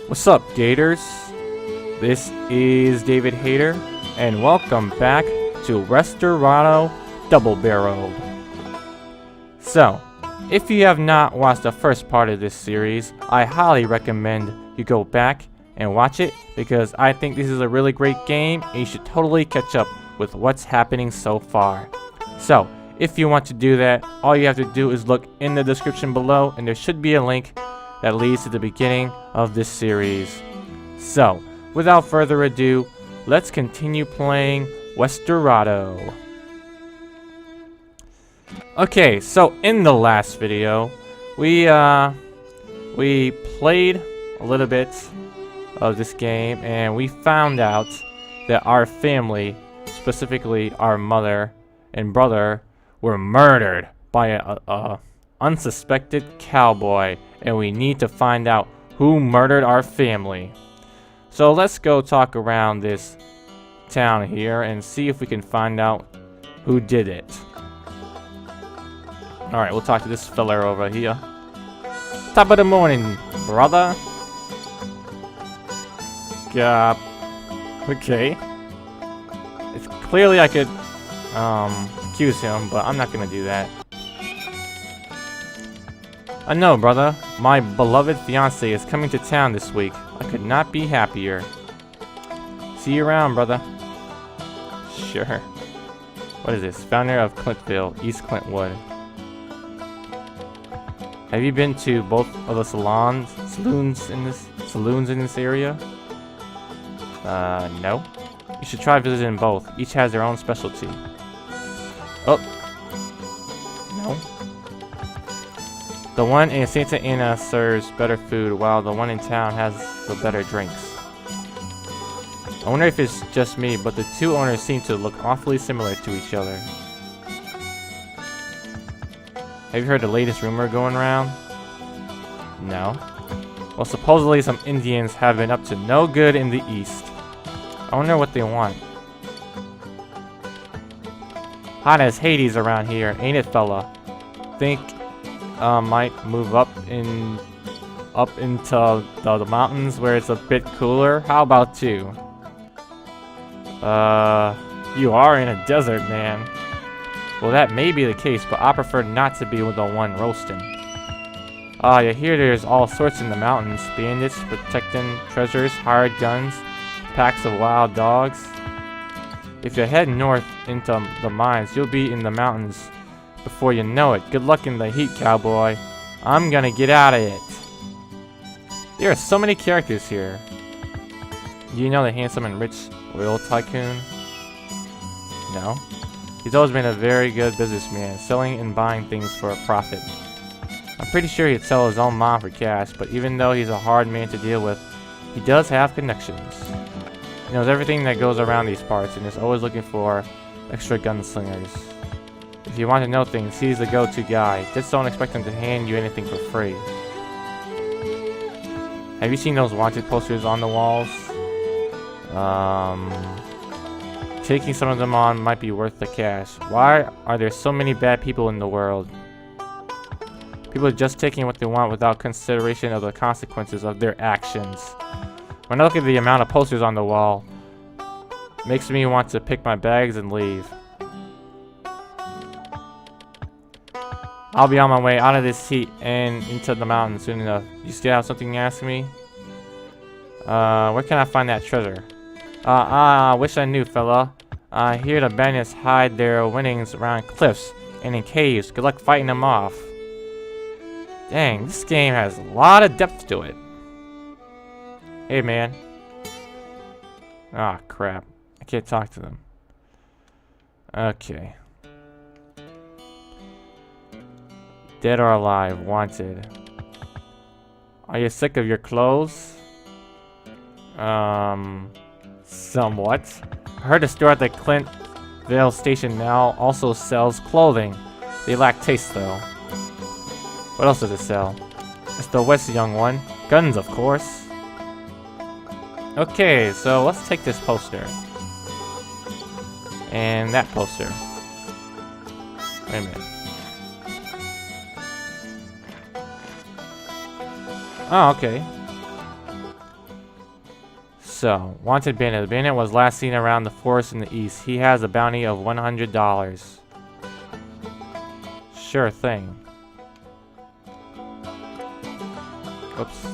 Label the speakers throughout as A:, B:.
A: What's up, Gators? This is David Hayder, and welcome back to Westerado Double Barreled. So, if you have not watched the first part of this series, I highly recommend you go back and watch it because I think this is a really great game and you should totally catch up with what's happening so far. So, if you want to do that, all you have to do is look in the description below and there should be a link that leads to the beginning of this series. So, without further ado, let's continue playing Westerado. Okay, so in the last video, we played a little bit of this game and we found out that our family, specifically our mother and brother, were murdered by a unsuspected cowboy, and we need to find out who murdered our family. So let's go talk around this town here and see if we can find out who did it. Alright, we'll talk to this fella over here. Top of the morning, brother. Okay. It's clearly I could accuse him, but I'm not gonna do that. I know, brother. My beloved fiance is coming to town this week. I could not be happier. See you around, brother. Sure. What is this? Founder of Clintville, East Clintwood. Have you been to both of the saloons in this area? No. You should try visiting both. Each has their own specialty. Oh. No. The one in Santa Ana serves better food, while the one in town has the better drinks. I wonder if it's just me, but the two owners seem to look awfully similar to each other. Have you heard the latest rumor going around? No. Well, supposedly some Indians have been up to no good in the east. I wonder what they want. Hot as Hades around here, ain't it, fella? Think might move up into the mountains where it's a bit cooler? How about two? You are in a desert, man. Well, that may be the case, but I prefer not to be with the one roasting. You hear there's all sorts in the mountains. Bandits protecting treasures, hired guns, packs of wild dogs. If you head north into the mines, you'll be in the mountains before you know it. Good luck in the heat, cowboy. I'm gonna get out of it. There are so many characters here. Do you know the handsome and rich oil tycoon? No. He's always been a very good businessman, selling and buying things for a profit. I'm pretty sure he'd sell his own mom for cash, but even though he's a hard man to deal with, he does have connections. He knows everything that goes around these parts and is always looking for extra gunslingers. If you want to know things, he's the go-to guy. Just don't expect him to hand you anything for free. Have you seen those wanted posters on the walls? Taking some of them on might be worth the cash. Why are there so many bad people in the world? People are just taking what they want without consideration of the consequences of their actions. When I look at the amount of posters on the wall, it makes me want to pick my bags and leave. I'll be on my way out of this heat and into the mountains soon enough. You still have something to ask me? Where can I find that treasure? I wish I knew, fella. I hear the bandits hide their winnings around cliffs and in caves. Good luck fighting them off. Dang, this game has a lot of depth to it. Hey, man. Ah, crap. I can't talk to them. Okay. Dead or alive, wanted. Are you sick of your clothes? Somewhat. I heard the store at the Clintville station now also sells clothing. They lack taste, though. What else does it sell? It's the West young one. Guns, of course. Okay, so let's take this poster. And that poster. Wait a minute. Oh, okay. So, wanted bandit. The bandit was last seen around the forest in the east. He has a bounty of $100. Sure thing. Oops.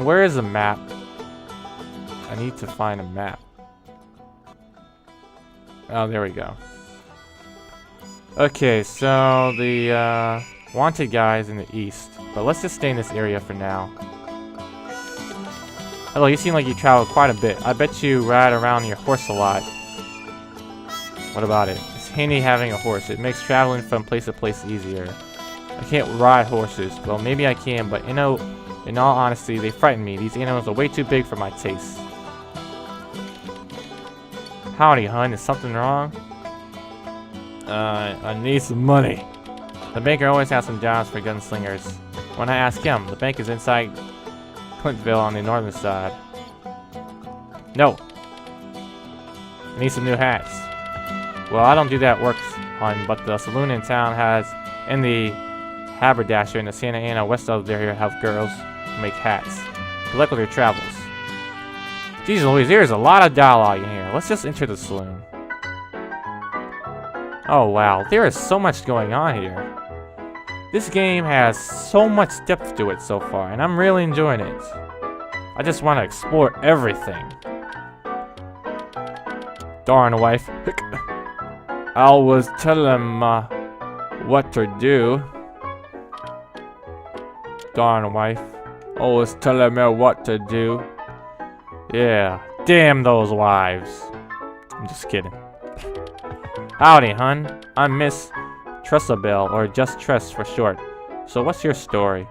A: Where is the map? I need to find a map. Oh, there we go. Okay, so the wanted guy is in the east, but let's just stay in this area for now. Hello, you seem like you travel quite a bit. I bet you ride around your horse a lot. What about it? It's handy having a horse. It makes traveling from place to place easier. I can't ride horses. Well, maybe I can, but in all honesty, they frighten me. These animals are way too big for my taste. Howdy, hun. Is something wrong? I need some money. The banker always has some jobs for gunslingers. When I ask him, the bank is inside Clintville on the northern side. No. I need some new hats. Well, I don't do that work, hun, but the saloon in town has, and the haberdasher in the Santa Ana Westerado there have girls who make hats. Good luck with your travels. Jeez Louise, there's a lot of dialogue in here. Let's just enter the saloon. Oh wow, there is so much going on here. This game has so much depth to it so far, and I'm really enjoying it. I just want to explore everything. Darn wife. I was telling him what to do. Darn wife. Always telling me what to do. Yeah, damn those wives. I'm just kidding. Howdy, hun. I'm Miss Tressabelle, or just Tress for short. So what's your story?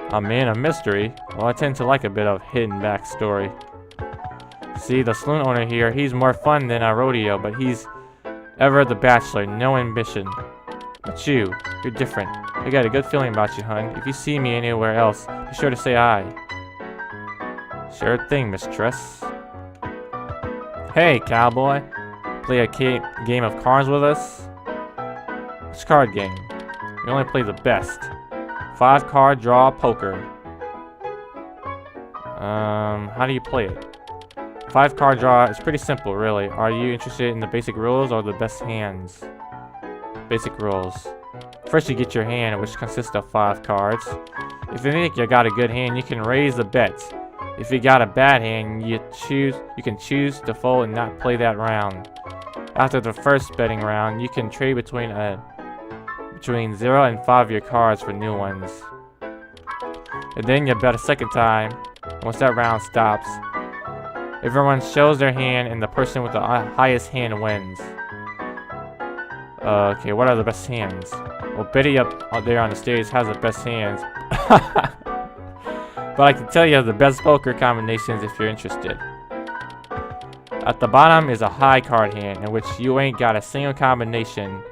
A: A man of mystery? Well, I tend to like a bit of hidden backstory. See, the saloon owner here, he's more fun than a rodeo, but he's ever the bachelor, no ambition. But you're different. I got a good feeling about you, hun. If you see me anywhere else, be sure to say hi. Sure thing, Miss Tress. Hey, cowboy. Play a game of cards with us? Which card game? We only play the best. 5-card draw poker. How do you play it? 5-card draw is pretty simple, really. Are you interested in the basic rules or the best hands? Basic rules. First you get your hand, which consists of 5 cards. If you think you got a good hand, you can raise the bet. If you got a bad hand, you can choose to fold and not play that round. After the first betting round, you can trade between 0 and 5 of your cards for new ones. And then you bet a second time. Once that round stops, everyone shows their hand and the person with the highest hand wins. Okay, what are the best hands? Well, Betty up there on the stage has the best hands. But I can tell you the best poker combinations if you're interested. At the bottom is a high card hand in which you ain't got a single combination,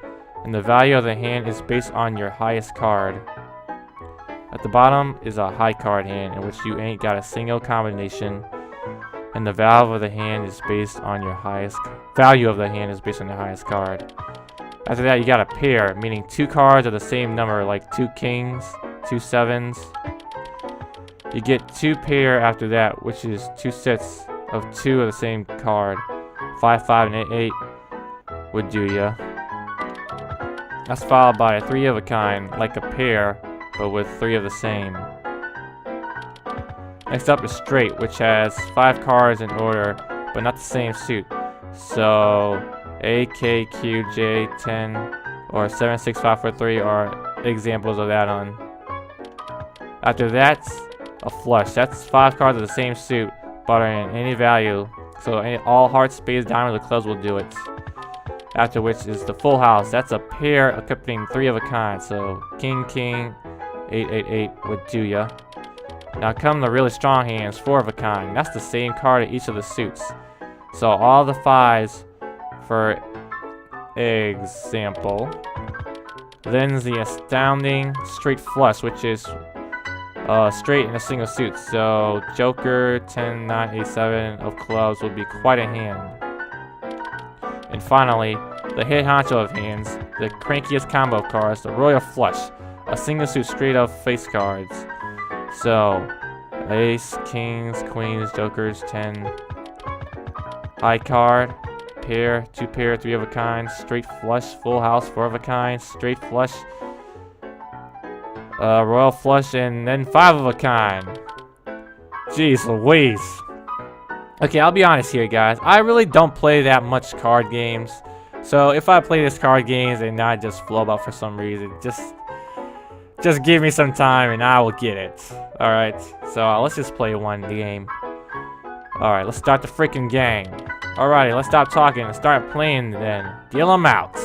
A: and the value of the hand is based on your highest card. At the bottom is a high card hand in which you ain't got a single combination, and the value of the hand is based on your highest card. After that, you got a pair, meaning 2 cards of the same number, like 2 kings, 2 sevens. You get 2 pair after that, which is 2 sets of 2 of the same card. 5, 5, and 8 would do ya. That's followed by a 3 of a kind, like a pair, but with 3 of the same. Next up is straight, which has 5 cards in order, but not the same suit. So A, K, Q, J, 10, or 7, 6, 5, 4, 3 are examples of that on. After that, a flush. That's 5 cards of the same suit, but are in any value. So all hearts, spades, diamonds, or clubs will do it. After which is the full house. That's a pair accompanying 3 of a kind. So king, king, 8, 8, 8 would do ya. Now come the really strong hands, 4 of a kind. That's the same card in each of the suits. So all the 5s, for example. Then's the astounding straight flush, which is straight in a single suit. So Joker, 10, 9, 8, 7 of clubs would be quite a hand. And finally, the head honcho of hands, the crankiest combo of cards, the royal flush, a single suit straight up face cards. So Ace, kings, queens, jokers, 10. High card. Pair, 2 pair, 3 of a kind. Straight flush, full house, 4 of a kind. Straight flush. Royal flush, and then 5 of a kind. Jeez Louise. Okay, I'll be honest here, guys. I really don't play that much card games. So if I play this card games and not just flub out for some reason, just give me some time and I will get it. Alright, so let's just play one game. Alright, let's start the freaking game. Alrighty, let's stop talking and start playing then. Deal them out.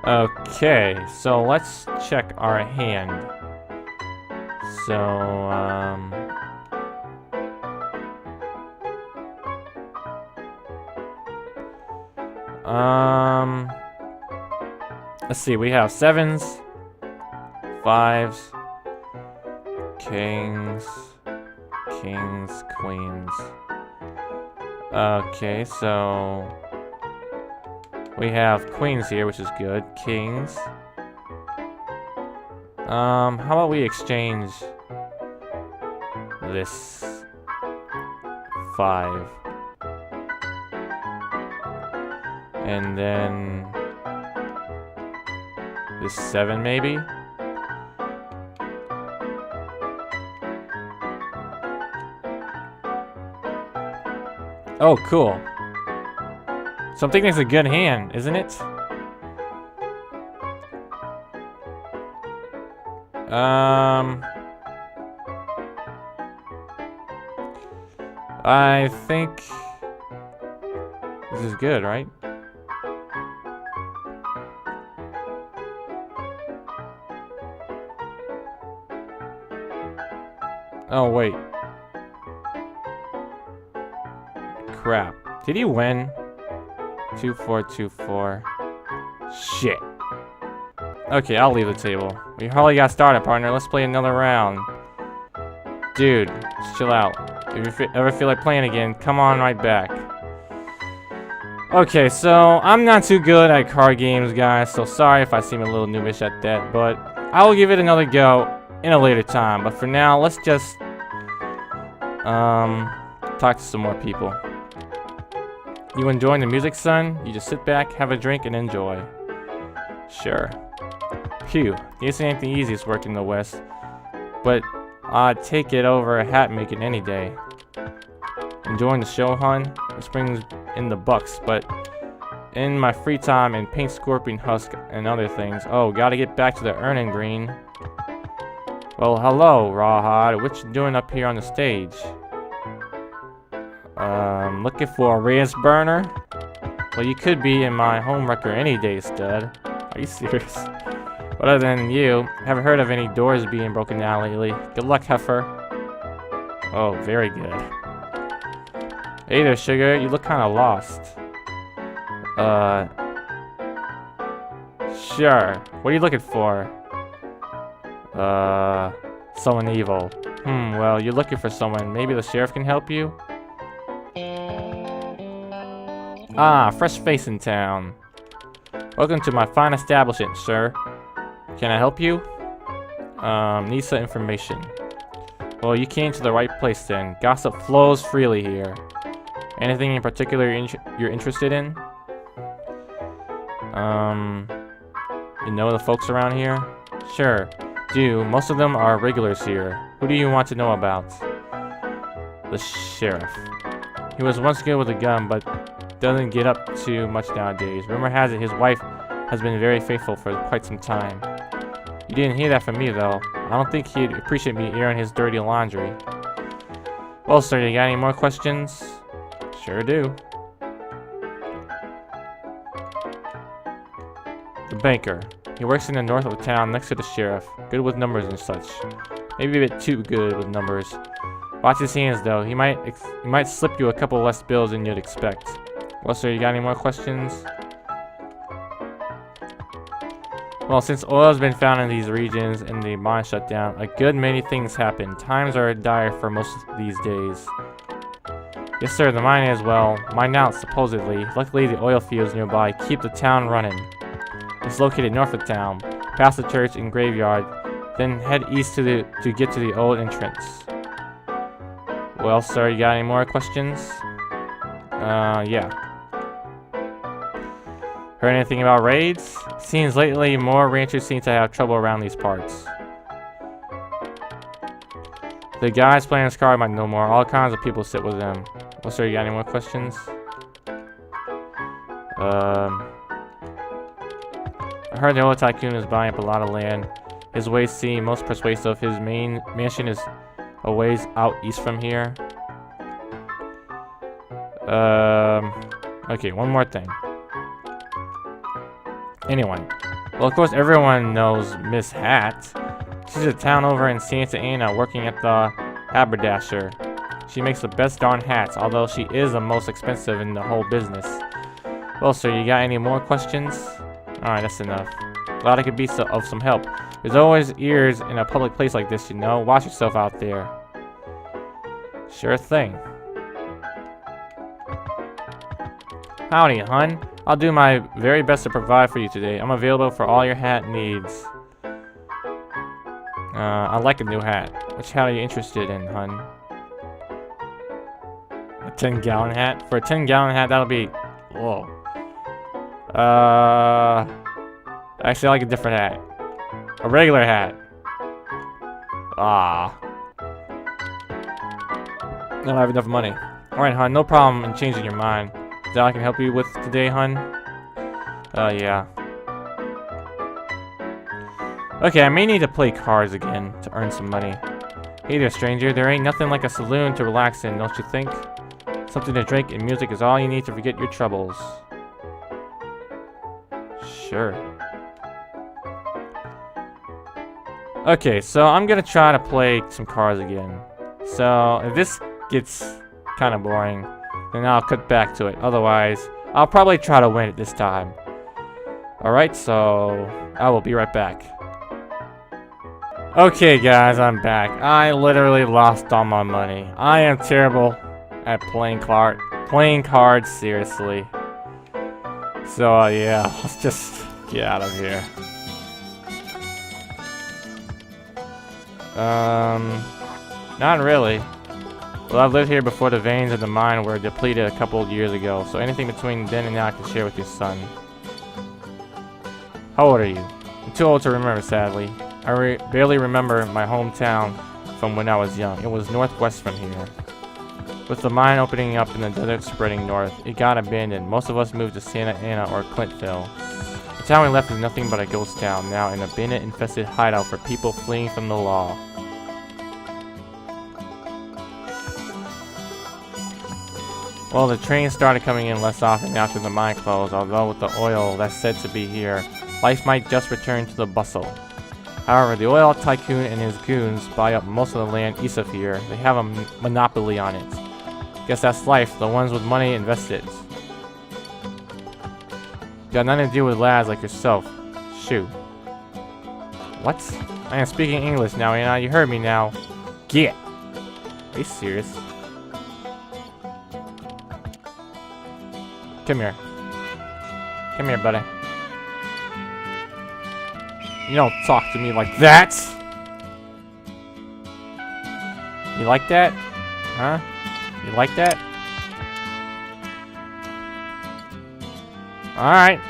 A: Okay, so let's check our hand. So, let's see, we have 7s, 5s, kings, queens. Okay, so we have queens here, which is good. Kings. How about we exchange this 5 and then this 7 maybe? Oh, cool. So I'm thinking it's a good hand, isn't it? I think this is good, right? Oh, wait. Crap. Did he win? 2-4, 2-4. Shit. Okay, I'll leave the table. We hardly got started, partner. Let's play another round. Dude, just chill out. If you ever feel like playing again, come on right back. Okay, so I'm not too good at card games, guys, so sorry if I seem a little noobish at that, but I will give it another go in a later time. But for now, let's just talk to some more people. You enjoying the music, son? You just sit back, have a drink, and enjoy. Sure. Phew, this ain't the easiest work in the West, but I'd take it over a hat making any day. Enjoying the show, hun? This brings in the bucks, but in my free time and paint scorpion husk and other things. Oh, gotta get back to the earning green. Well, hello, Rawhide. What you doing up here on the stage? Looking for a race burner? Well, you could be in my home wrecker any day, stud. Are you serious? But other than you, haven't heard of any doors being broken down lately. Good luck, heifer. Oh, very good. Hey there, sugar. You look kind of lost. Sure. What are you looking for? Someone evil. Well, you're looking for someone. Maybe the sheriff can help you? Ah, fresh face in town. Welcome to my fine establishment, sir. Can I help you? Need some information. Well, you came to the right place then. Gossip flows freely here. Anything in particular you're interested in? You know the folks around here? Sure. Most of them are regulars here. Who do you want to know about? The sheriff. He was once good with a gun, but doesn't get up too much nowadays. Rumor has it his wife has been very faithful for quite some time. You didn't hear that from me, though. I don't think he'd appreciate me airing his dirty laundry. Well, sir, you got any more questions? Sure do. The banker. He works in the north of the town next to the sheriff. Good with numbers and such. Maybe a bit too good with numbers. Watch his hands, though. He might slip you a couple less bills than you'd expect. Well, sir, you got any more questions? Well, since oil has been found in these regions and the mine shut down, a good many things happen. Times are dire for most of these days. Yes, sir, the mine is, well, mined out, supposedly. Luckily, the oil fields nearby keep the town running. It's located north of town, past the church and graveyard. Then head east to get to the old entrance. Well, sir, you got any more questions? Yeah. Heard anything about raids? Seems lately more ranchers seem to have trouble around these parts. The guys playing this card might know more. All kinds of people sit with them. Well, sir, you got any more questions? I heard the old tycoon is buying up a lot of land. His ways seem most persuasive. His main mansion is a ways out east from here. Okay, one more thing. Anyone. Well, of course, everyone knows Miss Hat. She's a town over in Santa Ana working at the haberdasher. She makes the best darn hats, although she is the most expensive in the whole business. Well, sir, you got any more questions? Alright, that's enough. Glad I could be of some help. There's always ears in a public place like this, you know. Watch yourself out there. Sure thing. Howdy, hun. I'll do my very best to provide for you today. I'm available for all your hat needs. I like a new hat. Which hat are you interested in, hun? A 10-gallon hat? For a 10-gallon hat, that'll be... Whoa. Actually, I like a different hat. A regular hat. I don't have enough money. Alright, hun, no problem in changing your mind. Is that all I can help you with today, hun? Yeah. Okay, I may need to play cards again to earn some money. Hey there, stranger. There ain't nothing like a saloon to relax in, don't you think? Something to drink and music is all you need to forget your troubles. Sure. Okay, so I'm gonna try to play some cards again. So, if this gets kind of boring, then I'll cut back to it. Otherwise, I'll probably try to win it this time. Alright, so I will be right back. Okay, guys, I'm back. I literally lost all my money. I am terrible at playing cards, seriously. So, yeah, let's just get out of here. Not really. Well, I've lived here before the veins of the mine were depleted a couple of years ago, so anything between then and now I can share with your son. How old are you? I'm too old to remember, sadly. I barely remember my hometown from when I was young. It was northwest from here. With the mine opening up and the desert spreading north, it got abandoned. Most of us moved to Santa Ana or Clintville. The town we left is nothing but a ghost town, now an bandit-infested hideout for people fleeing from the law. Well, the trains started coming in less often after the mine closed, although with the oil that's said to be here, life might just return to the bustle. However, the oil tycoon and his goons buy up most of the land east of here. They have a monopoly on it. Guess that's life, the ones with money invest it. Got nothing to do with lads like yourself. Shoot. What? I am speaking English now, Anna. You heard me now. Get! Are you serious? Come here. Come here, buddy. You don't talk to me like that! You like that? Huh? You like that? Alright.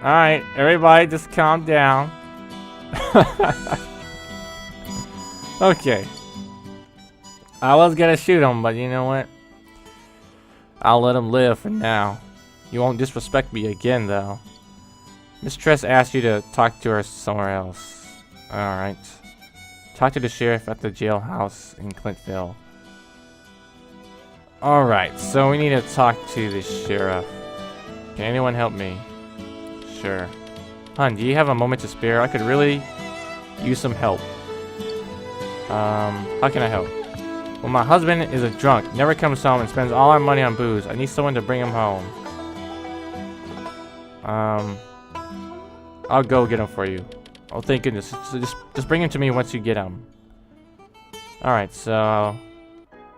A: Alright. Everybody just calm down. Okay. I was gonna shoot him, but you know what? I'll let him live for now. You won't disrespect me again, though. Miss Tress asked you to talk to her somewhere else. Alright. Talk to the sheriff at the jailhouse in Clintville. Alright, so we need to talk to the sheriff. Can anyone help me? Sure. Hun, do you have a moment to spare? I could really use some help. How can I help? Well, my husband is a drunk, never comes home and spends all our money on booze. I need someone to bring him home. I'll go get him for you. Oh, thank goodness. So just bring him to me once you get him. Alright, so...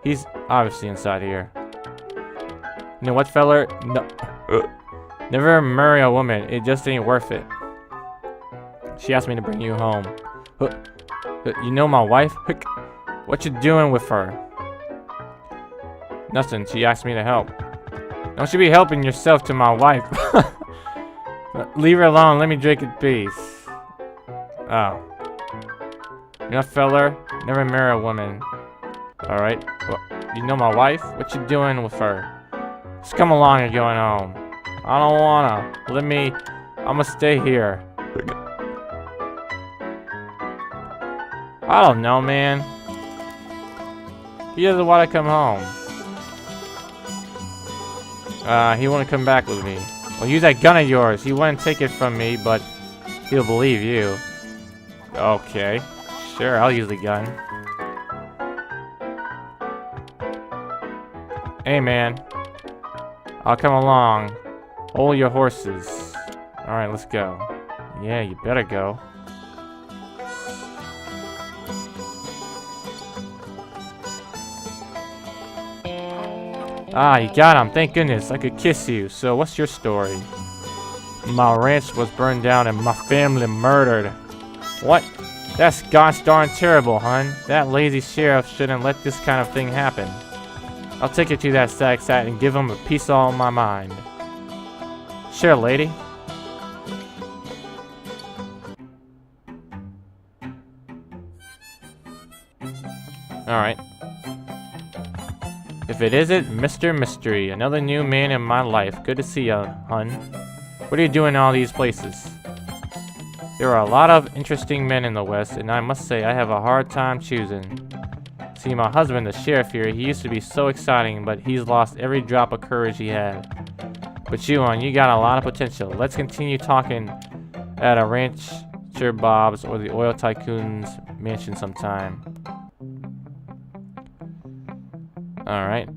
A: he's obviously inside here. You know what, feller? No. Never marry a woman. It just ain't worth it. She asked me to bring you home. You know my wife? What you doing with her? Nothing. She asked me to help. Don't you be helping yourself to my wife. Leave her alone. Let me drink in peace. Oh. You know, feller, never marry a woman. Alright. Well, you know my wife? What you doing with her? Just come along, you're going home. I don't wanna. I'ma stay here. I don't know, man. He doesn't want to come home. He wouldn't come back with me. Well, use that gun of yours. He wouldn't take it from me, but he'll believe you. Okay. Sure, I'll use the gun. Hey, man. I'll come along. Hold your horses. Alright, let's go. Yeah, you better go. Ah, you got him. Thank goodness. I could kiss you. So, what's your story? My ranch was burned down and my family murdered. What? That's gosh darn terrible, hun. That lazy sheriff shouldn't let this kind of thing happen. I'll take you to that stack site and give him a piece of my mind. Sure, lady. Alright. If it isn't Mr. Mystery, another new man in my life. Good to see you, hun. What are you doing in all these places? There are a lot of interesting men in the West, and I must say I have a hard time choosing. See, my husband, the sheriff here, he used to be so exciting, but he's lost every drop of courage he had. But you, you got a lot of potential. Let's continue talking at a Rancher Bob's or the Oil Tycoon's mansion sometime. Alright.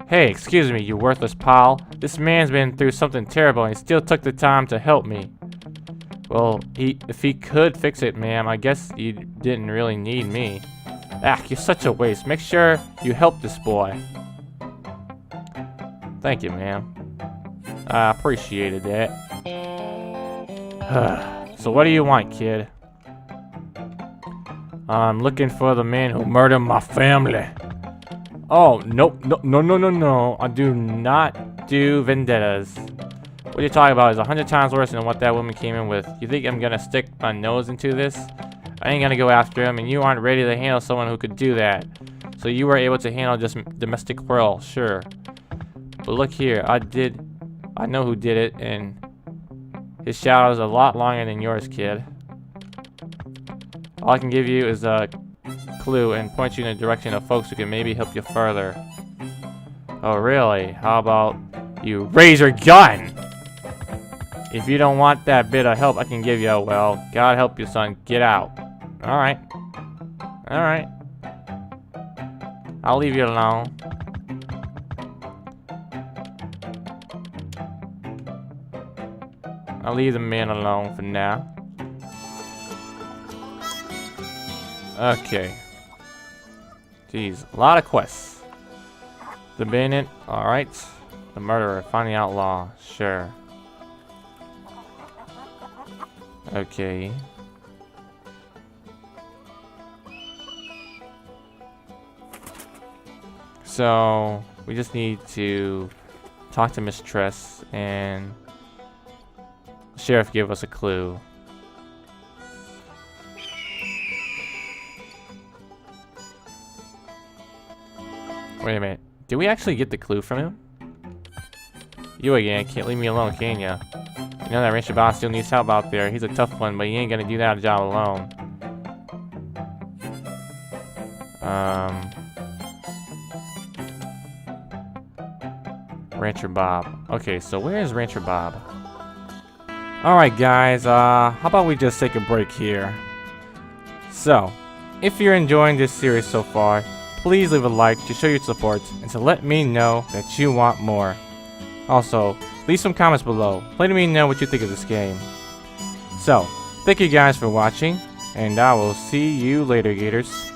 A: Hey, excuse me, you worthless pal. This man's been through something terrible and he still took the time to help me. Well, if he could fix it, ma'am, I guess you didn't really need me. Ah, you're such a waste. Make sure you help this boy. Thank you, ma'am. I appreciated that. So what do you want, kid? I'm looking for the man who murdered my family. Oh, nope, no. I do not do vendettas. What you're talking about is 100 times worse than what that woman came in with. You think I'm gonna stick my nose into this? I ain't gonna go after him, and you aren't ready to handle someone who could do that. So you were able to handle just domestic quarrel, sure. But look here, I know who did it, and his shadow's a lot longer than yours, kid. All I can give you is a clue and point you in the direction of folks who can maybe help you further. Oh, really? How about you raise your gun? If you don't want that bit of help I can give you, well, God help you, son. Get out. Alright. Alright. I'll leave you alone. I'll leave the man alone for now. Okay. Jeez, a lot of quests. The bandit, alright. The murderer, find the outlaw, sure. Okay. So, we just need to talk to Miss Tress and the sheriff gave us a clue. Wait a minute. Did we actually get the clue from him? You again, can't leave me alone, can ya? You know that Rancher Boss still needs help out there. He's a tough one, but he ain't gonna do that job alone. Rancher Bob. Okay, so where is Rancher Bob? Alright guys, how about we just take a break here? So, if you're enjoying this series so far, please leave a like to show your support and to let me know that you want more. Also, leave some comments below, letting me know what you think of this game. So, thank you guys for watching, and I will see you later, Gators.